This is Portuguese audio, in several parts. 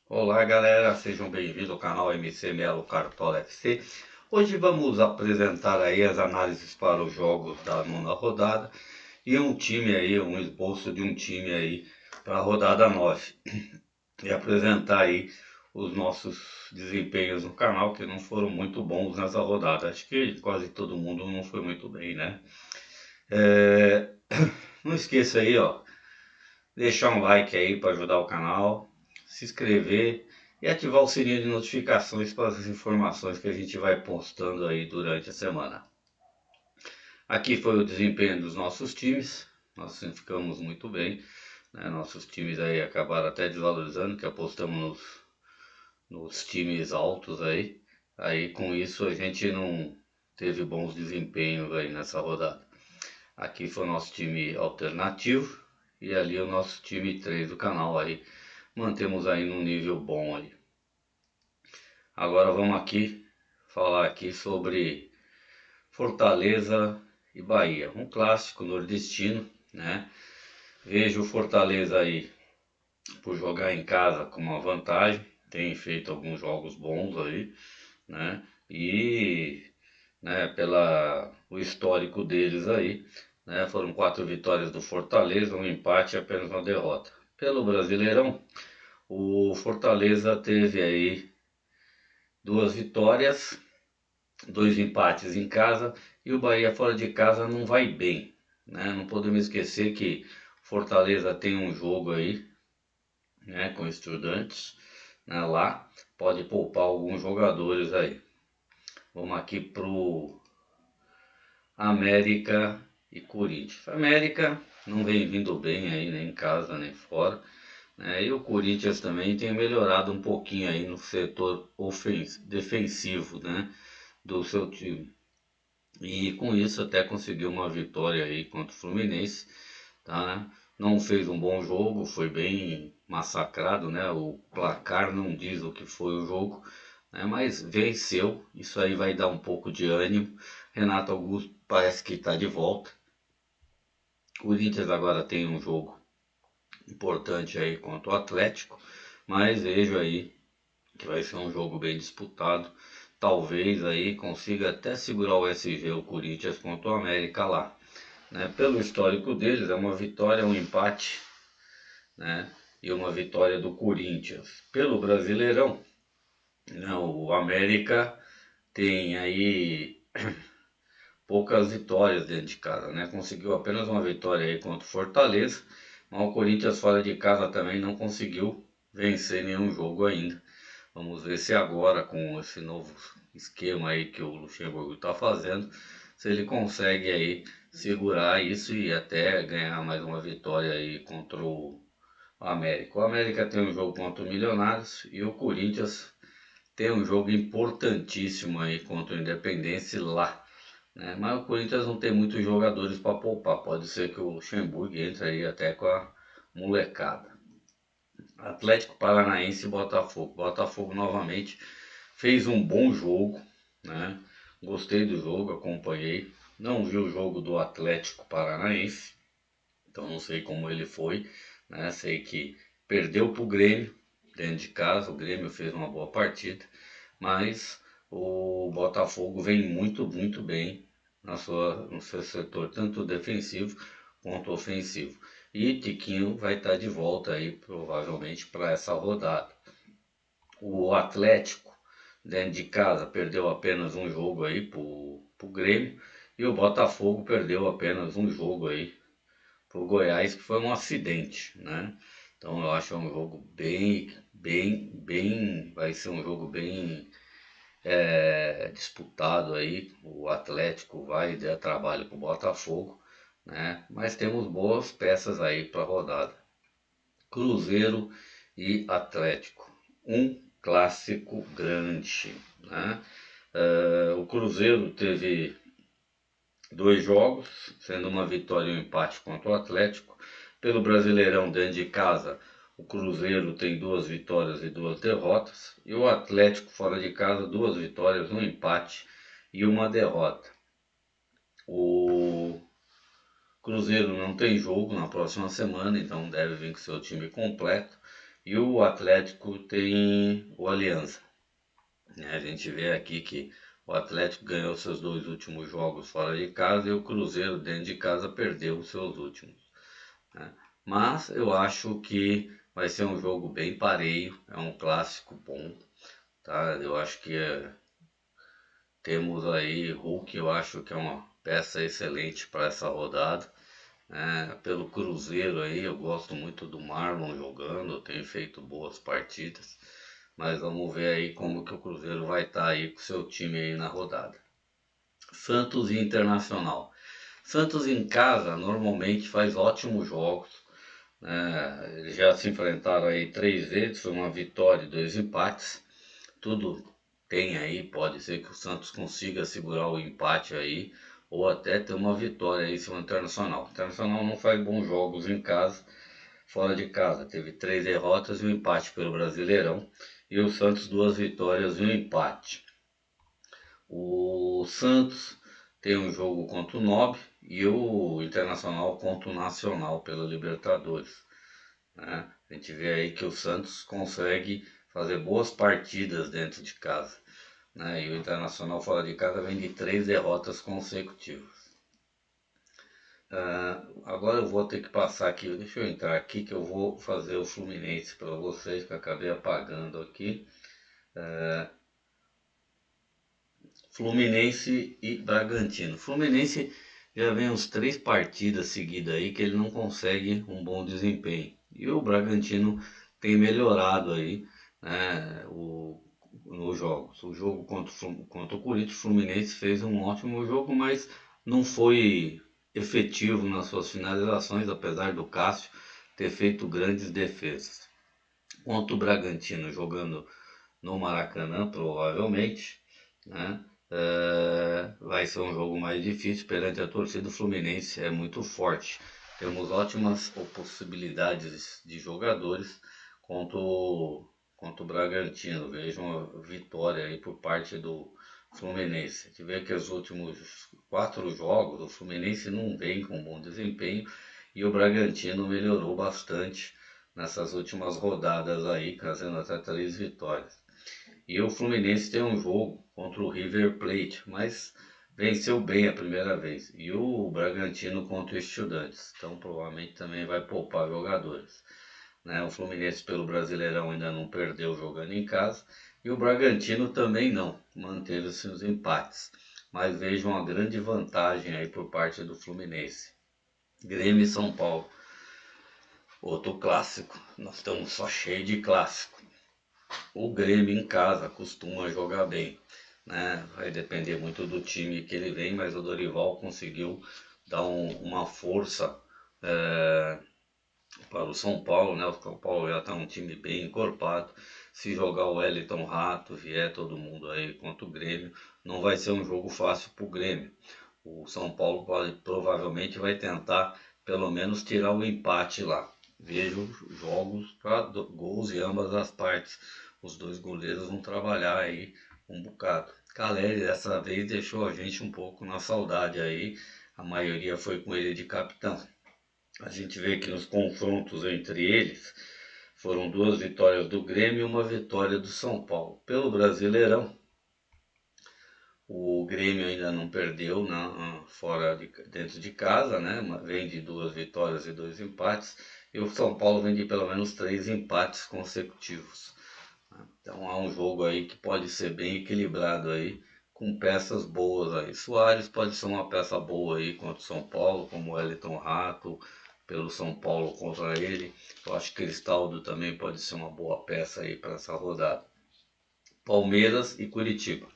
Olá galera, sejam bem-vindos ao canal MC Melo Cartola FC. Hoje vamos apresentar aí as análises para os jogos da nona rodada e um time aí, um esboço de um time aí para a rodada 9. E apresentar aí os nossos desempenhos no canal que não foram muito bons nessa rodada. Acho que quase todo mundo não foi muito bem, né? Não esqueça aí, ó, deixar um like aí para ajudar o canal, se inscrever e ativar o sininho de notificações para as informações que a gente vai postando aí durante a semana. Aqui foi o desempenho dos nossos times, nós ficamos muito bem, né? Nossos times aí acabaram até desvalorizando, que apostamos nos times altos aí com isso a gente não teve bons desempenhos aí nessa rodada. Aqui foi o nosso time alternativo e ali o nosso time 3 do canal aí. Mantemos aí num nível bom aí. Agora vamos aqui falar aqui sobre Fortaleza e Bahia. Um clássico nordestino, né? Vejo o Fortaleza aí por jogar em casa com uma vantagem. Tem feito alguns jogos bons aí, né? E pela o histórico deles aí, né? Foram 4 vitórias do Fortaleza, um empate e apenas uma derrota. Pelo Brasileirão, o Fortaleza teve aí 2 vitórias, 2 empates em casa e o Bahia fora de casa não vai bem, né? Não podemos esquecer que Fortaleza tem um jogo aí, né, com Estudiantes, né, lá, pode poupar alguns jogadores aí. Vamos aqui pro América e Corinthians. América não vem vindo bem aí, nem em casa nem fora, né? E o Corinthians também tem melhorado um pouquinho aí no setor defensivo, né, do seu time. E com isso até conseguiu uma vitória aí contra o Fluminense, tá? Não fez um bom jogo, foi bem massacrado, né? O placar não diz o que foi o jogo, né? Mas venceu, isso aí vai dar um pouco de ânimo. Renato Augusto parece que está de volta. O Corinthians agora tem um jogo importante aí contra o Atlético, mas vejo aí que vai ser um jogo bem disputado. Talvez aí consiga até segurar o SG, o Corinthians contra o América lá, né? Pelo histórico deles é uma vitória, um empate, né? E uma vitória do Corinthians. Pelo Brasileirão, né? O América tem aí poucas vitórias dentro de casa, né? Conseguiu apenas uma vitória aí contra o Fortaleza, mas o Corinthians fora de casa também não conseguiu vencer nenhum jogo ainda. Vamos ver se agora, com esse novo esquema aí que o Luxemburgo está fazendo, se ele consegue aí segurar isso e até ganhar mais uma vitória aí contra o América. O América tem um jogo contra o Milionários e o Corinthians tem um jogo importantíssimo aí contra o Independência lá, né? Mas o Corinthians não tem muitos jogadores para poupar. Pode ser que o Luxemburgo entre aí até com a molecada. Atlético Paranaense e Botafogo. Botafogo novamente fez um bom jogo, né? Gostei do jogo, acompanhei. Não vi o jogo do Atlético Paranaense, então não sei como ele foi, né? Sei que perdeu para o Grêmio dentro de casa. O Grêmio fez uma boa partida, mas o Botafogo vem muito bem no seu setor, tanto defensivo quanto ofensivo. E Tiquinho vai estar de volta aí, provavelmente, para essa rodada. O Atlético, dentro de casa, perdeu apenas um jogo aí pro Grêmio. E o Botafogo perdeu apenas um jogo aí pro Goiás, que foi um acidente, né? Então eu acho um jogo vai ser um jogo bem disputado aí. O Atlético vai dar trabalho pro Botafogo, né? Mas temos boas peças aí para rodada. Cruzeiro e Atlético, um clássico grande, né? O Cruzeiro teve 2 jogos, sendo uma vitória e um empate contra o Atlético. Pelo Brasileirão dentro de casa, o Cruzeiro tem 2 vitórias e 2 derrotas, e o Atlético fora de casa 2 vitórias, um empate e uma derrota. O Cruzeiro não tem jogo na próxima semana, então deve vir com seu time completo. E o Atlético tem o Aliança. A gente vê aqui que o Atlético ganhou seus 2 últimos jogos fora de casa e o Cruzeiro dentro de casa perdeu os seus últimos, né? Mas eu acho que vai ser um jogo bem pareio, é um clássico bom, tá? Eu acho que temos aí Hulk, eu acho que é uma peça excelente para essa rodada. Pelo Cruzeiro aí, eu gosto muito do Marlon jogando, tem feito boas partidas, mas vamos ver aí como que o Cruzeiro vai estar aí com seu time aí na rodada. Santos e Internacional. Santos em casa normalmente faz ótimos jogos, né? Eles já se enfrentaram aí 3 vezes, foi uma vitória e 2 empates. Tudo tem aí, pode ser que o Santos consiga segurar o empate aí, ou até ter uma vitória aí em cima do Internacional. O Internacional não faz bons jogos em casa, fora de casa. Teve 3 derrotas e um empate pelo Brasileirão. E o Santos 2 vitórias e um empate. O Santos tem um jogo contra o Nobre e o Internacional contra o Nacional pela Libertadores, né? A gente vê aí que o Santos consegue fazer boas partidas dentro de casa, né? E o Internacional fora de casa vem de 3 derrotas consecutivas. Agora eu vou ter que passar aqui, deixa eu entrar aqui que eu vou fazer o Fluminense para vocês, que eu acabei apagando aqui. Fluminense e Bragantino. Fluminense já vem uns 3 partidas seguidas aí que ele não consegue um bom desempenho. E o Bragantino tem melhorado aí, né, nos jogos. O jogo contra o Corinthians, o Fluminense fez um ótimo jogo, mas não foi efetivo nas suas finalizações, apesar do Cássio ter feito grandes defesas. Contra o Bragantino, jogando no Maracanã, provavelmente, né? Vai ser um jogo mais difícil perante a torcida do Fluminense, é muito forte. Temos ótimas possibilidades de jogadores contra o Bragantino. Vejo uma vitória aí por parte do Fluminense. A gente vê que os últimos 4 jogos o Fluminense não vem com bom desempenho e o Bragantino melhorou bastante nessas últimas rodadas aí, trazendo até 3 vitórias. E o Fluminense tem um jogo contra o River Plate, mas venceu bem a primeira vez. E o Bragantino contra o Estudiantes, então provavelmente também vai poupar jogadores, né? O Fluminense pelo Brasileirão ainda não perdeu jogando em casa e o Bragantino também não, manteve seus empates. Mas vejo uma grande vantagem aí por parte do Fluminense. Grêmio e São Paulo, outro clássico, nós estamos só cheio de clássico. O Grêmio em casa costuma jogar bem, né? Vai depender muito do time que ele vem, mas o Dorival conseguiu dar uma força para o São Paulo, né? O São Paulo já está um time bem encorpado. Se jogar o Wellington Rato, vier todo mundo aí contra o Grêmio, não vai ser um jogo fácil para o Grêmio. O São Paulo provavelmente vai tentar pelo menos tirar o empate lá. Vejo jogos para gols de ambas as partes. Os dois goleiros vão trabalhar aí um bocado. Caleri dessa vez deixou a gente um pouco na saudade aí. A maioria foi com ele de capitão. A gente vê que nos confrontos entre eles foram 2 vitórias do Grêmio e uma vitória do São Paulo. Pelo Brasileirão, o Grêmio ainda não perdeu dentro de casa, né? Vem de 2 vitórias e 2 empates. E o São Paulo vem de pelo menos 3 empates consecutivos. Então há um jogo aí que pode ser bem equilibrado aí, com peças boas aí. Soares pode ser uma peça boa aí contra o São Paulo, como o Wellington Rato, pelo São Paulo contra ele. Eu acho que Cristaldo também pode ser uma boa peça aí para essa rodada. Palmeiras e Curitiba.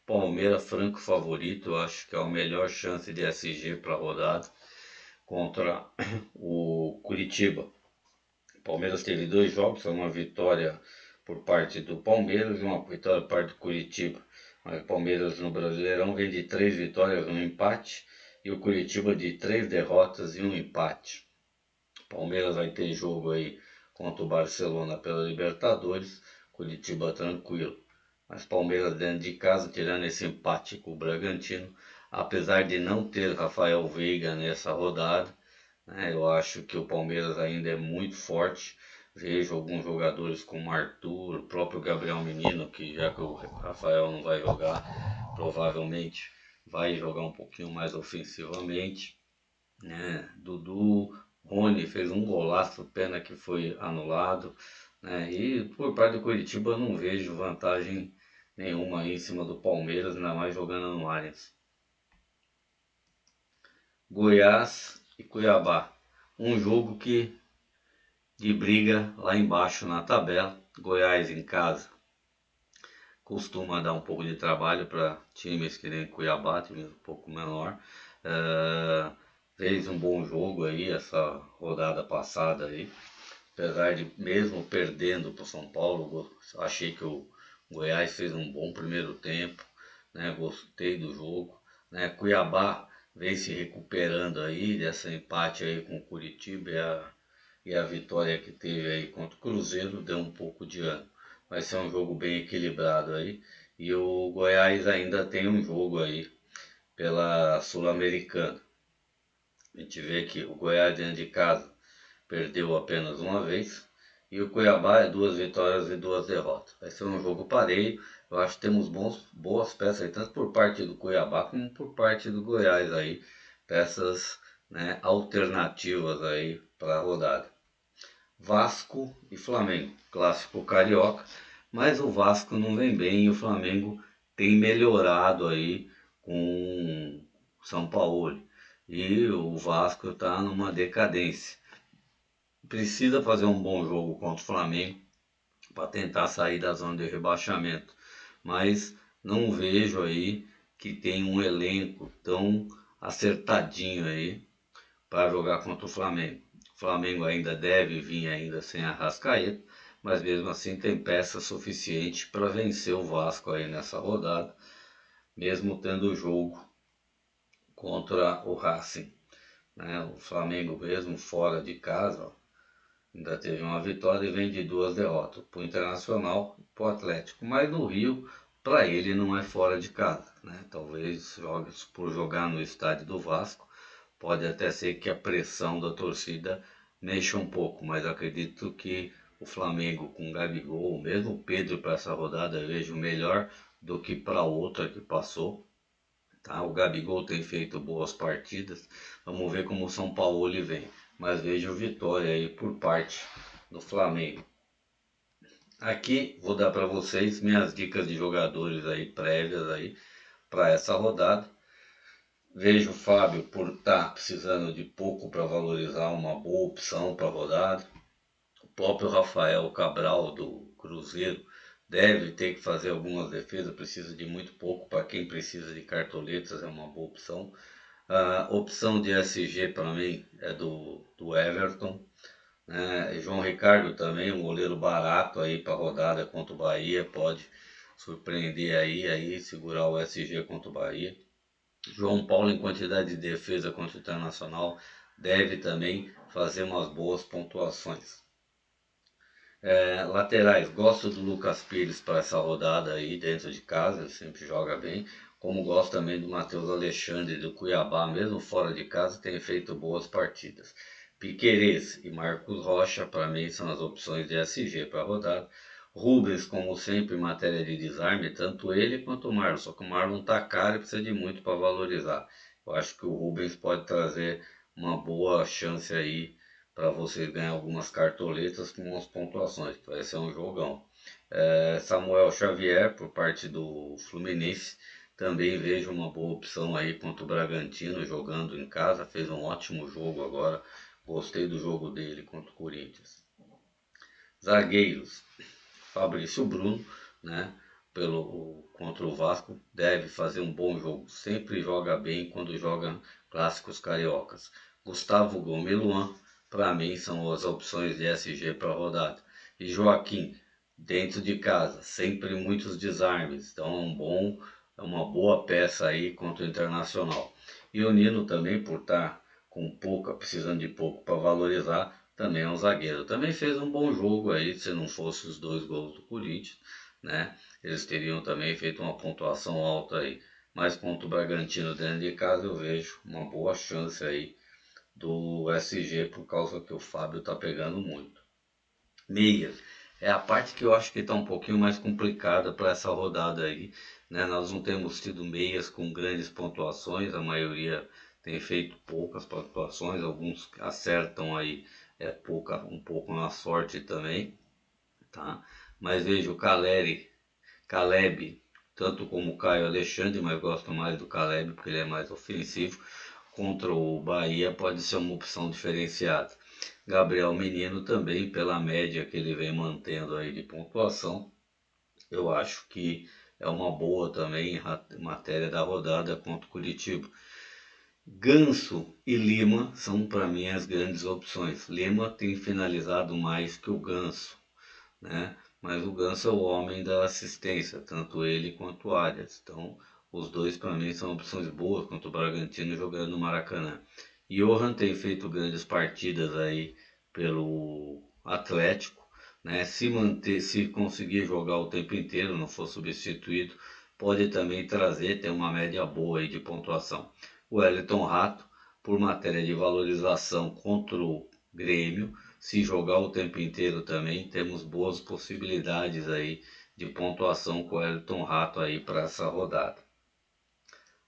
Palmeiras franco favorito, eu acho que é a melhor chance de SG para a rodada contra o Curitiba. O Palmeiras teve 2 jogos, uma vitória por parte do Palmeiras e uma vitória por parte do Curitiba. Mas o Palmeiras no Brasileirão vem de 3 vitórias e um empate e o Curitiba de 3 derrotas e um empate. O Palmeiras vai ter jogo aí contra o Barcelona pela Libertadores, Curitiba tranquilo. Mas Palmeiras dentro de casa, tirando esse empate com o Bragantino, apesar de não ter Rafael Veiga nessa rodada, né, eu acho que o Palmeiras ainda é muito forte, Vejo alguns jogadores como Arthur, o próprio Gabriel Menino, que já que o Rafael não vai jogar, provavelmente vai jogar um pouquinho mais ofensivamente, né? Dudu, Rony fez um golaço, pena que foi anulado, né? E por parte do Curitiba eu não vejo vantagem nenhuma aí em cima do Palmeiras, ainda mais jogando no Allianz. Goiás e Cuiabá, um jogo que de briga lá embaixo na tabela. Goiás em casa costuma dar um pouco de trabalho para times que nem Cuiabá, times um pouco menor. Fez um bom jogo aí essa rodada passada aí, apesar de mesmo perdendo para o São Paulo, achei que o Goiás fez um bom primeiro tempo, né? Gostei do jogo, né? Cuiabá vem se recuperando aí dessa empate aí com o Curitiba e a vitória que teve aí contra o Cruzeiro deu um pouco de ânimo. Vai ser um jogo bem equilibrado aí. E o Goiás ainda tem um jogo aí pela Sul-Americana. A gente vê que o Goiás dentro de casa perdeu apenas uma vez. E o Cuiabá é 2 vitórias e 2 derrotas. Vai ser um jogo pareio. Eu acho que temos boas peças aí, tanto por parte do Cuiabá como por parte do Goiás aí. Peças, né, alternativas aí para a rodada. Vasco e Flamengo, clássico carioca, mas o Vasco não vem bem e o Flamengo tem melhorado aí com São Paulo. E o Vasco está numa decadência. Precisa fazer um bom jogo contra o Flamengo para tentar sair da zona de rebaixamento, mas não vejo aí que tem um elenco tão acertadinho aí para jogar contra o Flamengo. O Flamengo ainda deve vir ainda sem Arrascaeta, mas mesmo assim tem peça suficiente para vencer o Vasco aí nessa rodada, mesmo tendo o jogo contra o Racing, né? O Flamengo mesmo fora de casa, ó, ainda teve uma vitória e vem de 2 derrotas para o Internacional e para o Atlético, mas no Rio para ele não é fora de casa, né? Talvez por jogar no estádio do Vasco. Pode até ser que a pressão da torcida mexa um pouco, mas acredito que o Flamengo com o Gabigol, mesmo o Pedro para essa rodada, eu vejo melhor do que para outra que passou. Tá? O Gabigol tem feito boas partidas, vamos ver como o São Paulo vem, mas vejo vitória aí por parte do Flamengo. Aqui vou dar para vocês minhas dicas de jogadores aí prévias aí para essa rodada. Vejo o Fábio por estar precisando de pouco para valorizar uma boa opção para a rodada. O próprio Rafael Cabral do Cruzeiro deve ter que fazer algumas defesas, precisa de muito pouco. Para quem precisa de cartoletas é uma boa opção. A opção de SG para mim é do Everton. João Ricardo também, um goleiro barato aí para a rodada contra o Bahia, pode surpreender aí segurar o SG contra o Bahia. João Paulo, em quantidade de defesa contra o Internacional, deve também fazer umas boas pontuações. Laterais, gosto do Lucas Pires para essa rodada aí dentro de casa, ele sempre joga bem. Como gosto também do Matheus Alexandre do Cuiabá, mesmo fora de casa, tem feito boas partidas. Piquerez e Marcos Rocha, para mim, são as opções de SG para a rodada. Rubens, como sempre, em matéria de desarme, tanto ele quanto o Marlon. Só que o Marlon tá caro e precisa de muito para valorizar. Eu acho que o Rubens pode trazer uma boa chance aí para vocês ganhar algumas cartoletas com umas pontuações. Vai ser um jogão. Samuel Xavier, por parte do Fluminense, também vejo uma boa opção aí contra o Bragantino, jogando em casa. Fez um ótimo jogo agora. Gostei do jogo dele contra o Corinthians. Zagueiros. Fabrício Bruno, né, contra o Vasco, deve fazer um bom jogo. Sempre joga bem quando joga clássicos cariocas. Gustavo Gomes e Luan, para mim, são as opções de SG para a rodada. E Joaquim, dentro de casa, sempre muitos desarmes. Então é uma boa peça aí contra o Internacional. E o Nino também, por estar precisando de pouco para valorizar, também é um zagueiro. Também fez um bom jogo aí, se não fosse os 2 gols do Corinthians, né? Eles teriam também feito uma pontuação alta aí. Mas contra o Bragantino dentro de casa eu vejo uma boa chance aí do SG por causa que o Fábio tá pegando muito. Meias. É a parte que eu acho que está um pouquinho mais complicada para essa rodada aí, né? Nós não temos tido meias com grandes pontuações, a maioria tem feito poucas pontuações, alguns acertam aí um pouco na sorte também, tá? Mas vejo o Caleb, tanto como o Caio Alexandre, mas gosto mais do Caleb porque ele é mais ofensivo, contra o Bahia pode ser uma opção diferenciada. Gabriel Menino também, pela média que ele vem mantendo aí de pontuação, eu acho que é uma boa também matéria da rodada contra o Curitiba. Ganso e Lima são para mim as grandes opções. Lima tem finalizado mais que o Ganso, né? Mas o Ganso é o homem da assistência, tanto ele quanto o Arias. Então, os dois para mim são opções boas contra o Bragantino jogando no Maracanã. Johan tem feito grandes partidas aí pelo Atlético, né? Se manter, se conseguir jogar o tempo inteiro, não for substituído, pode também trazer, ter uma média boa aí de pontuação. O Wellington Rato, por matéria de valorização contra o Grêmio, se jogar o tempo inteiro também, temos boas possibilidades aí de pontuação com o Wellington Rato aí para essa rodada.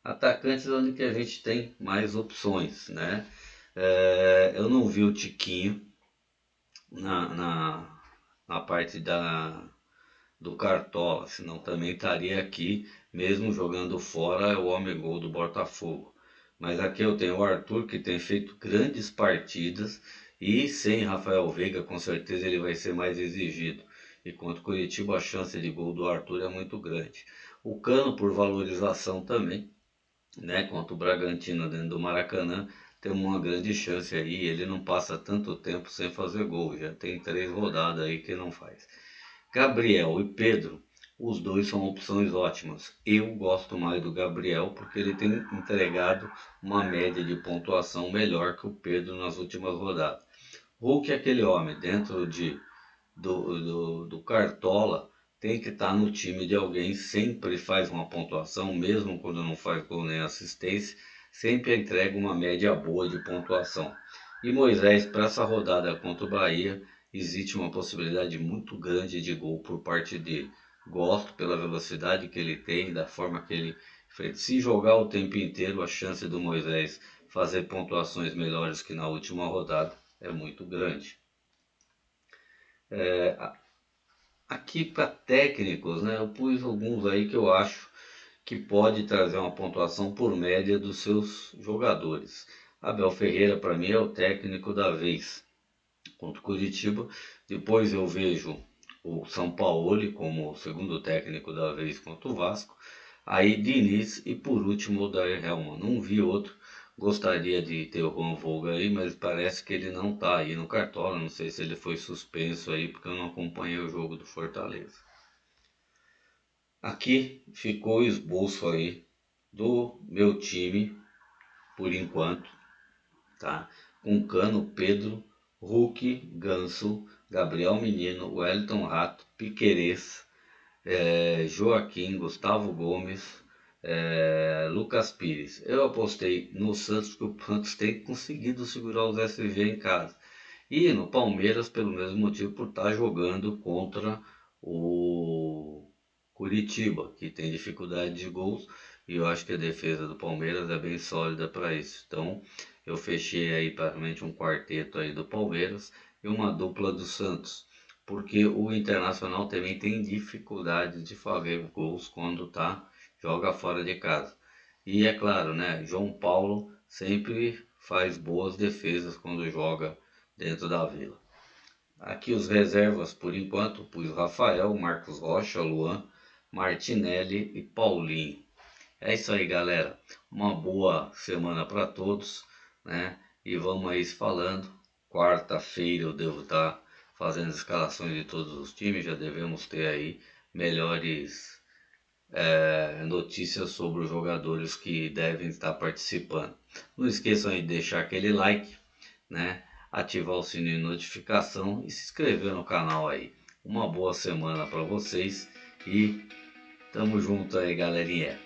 Atacantes onde que a gente tem mais opções, né? Eu não vi o Tiquinho na parte do Cartola, senão também estaria aqui, mesmo jogando fora, é o homem gol do Botafogo. Mas aqui eu tenho o Arthur, que tem feito grandes partidas, e sem Rafael Veiga, com certeza ele vai ser mais exigido. E contra o Curitiba, a chance de gol do Arthur é muito grande. O Cano, por valorização também, né? Contra o Bragantino dentro do Maracanã, tem uma grande chance aí. Ele não passa tanto tempo sem fazer gol, já tem 3 rodadas aí que não faz. Gabriel e Pedro, os dois são opções ótimas. Eu gosto mais do Gabriel porque ele tem entregado uma média de pontuação melhor que o Pedro nas últimas rodadas. Hulk é aquele homem dentro do Cartola, tem que estar no time de alguém, sempre faz uma pontuação, mesmo quando não faz gol nem assistência, sempre entrega uma média boa de pontuação. E Moisés, para essa rodada contra o Bahia, existe uma possibilidade muito grande de gol por parte dele. Gosto pela velocidade que ele tem, da forma que ele fez. Se jogar o tempo inteiro, a chance do Moisés fazer pontuações melhores que na última rodada é muito grande. Aqui para técnicos, né, eu pus alguns aí que eu acho que pode trazer uma pontuação por média dos seus jogadores. Abel Ferreira para mim é o técnico da vez contra o Curitiba. Depois eu vejo o São Paulo como o segundo técnico da vez contra o Vasco. Aí Diniz e por último o Dair Helman. Não vi outro. Gostaria de ter o Juan Volga aí, mas parece que ele não está aí no Cartola. Não sei se ele foi suspenso aí, porque eu não acompanhei o jogo do Fortaleza. Aqui ficou o esboço aí do meu time, por enquanto, tá? Com Cano, Pedro, Hulk, Ganso, Gabriel Menino, Wellington Rato, Piquerez, Joaquim, Gustavo Gomes, Lucas Pires. Eu apostei no Santos porque o Santos tem conseguido segurar os SG em casa. E no Palmeiras pelo mesmo motivo, por estar jogando contra o Curitiba, que tem dificuldade de gols. E eu acho que a defesa do Palmeiras é bem sólida para isso. Então eu fechei aí praticamente um quarteto aí do Palmeiras e uma dupla do Santos, porque o Internacional também tem dificuldade de fazer gols quando joga fora de casa. E é claro, né, João Paulo sempre faz boas defesas quando joga dentro da Vila. Aqui os reservas por enquanto, pus Rafael, Marcos Rocha, Luan, Martinelli e Paulinho. É isso aí, galera. Uma boa semana para todos, né? E vamos aí se falando. Quarta-feira eu devo estar fazendo as escalações de todos os times. Já devemos ter aí melhores notícias sobre os jogadores que devem estar participando. Não esqueçam aí de deixar aquele like, né? Ativar o sininho de notificação e se inscrever no canal aí. Uma boa semana para vocês e tamo junto aí, galerinha.